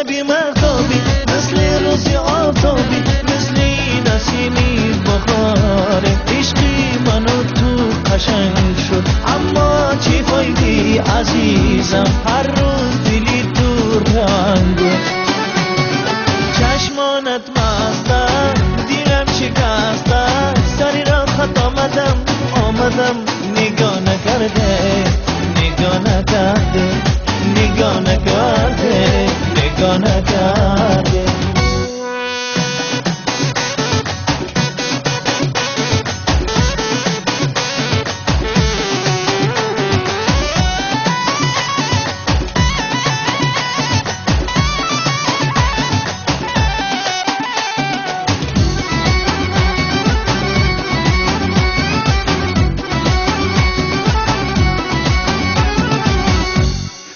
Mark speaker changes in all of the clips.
Speaker 1: شبی مهتابی، مثل روزی آفتابی، مثل نسیمی بخاره. عشقی منو تو قشنگ شد، اما چی فایدی عزیزم، هر روز دلی تو رنگو. چشمانت مسته، دیرم شکسته، سری را خط آمدم نگاه نکرده، نگاه نکرده، نگاه نکرده، نگاه نکرده.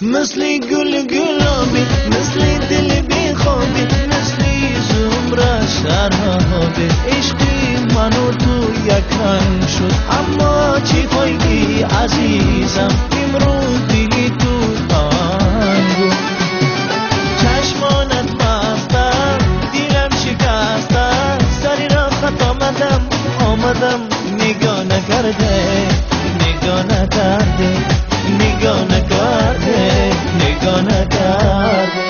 Speaker 1: مثل گل گلابی، مثل دل بی خوابی، مثل زمره شرابی. عشقی منو تو یک رنگ شد، اما چی فایدی عزیزم، امروز دلی تو تنگو. چشمانت مسته، دیرم شکسته، سری را خط آمدم نگاه نکرده، نگاه نکرده، نگاه نکرده، نگاه نکرده.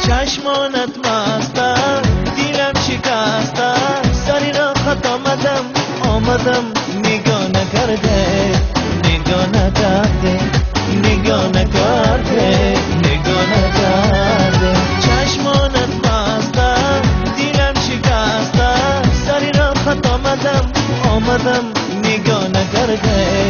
Speaker 1: چشمانت مسته، دیرم شکسته، سری را خط آمدم نگاه نکرده، نگاه نکرده، نگاه نکرده، نگاه نکرده. چشمانت مسته، دیرم شکسته، سری را خط آمدم نگاه نکرده،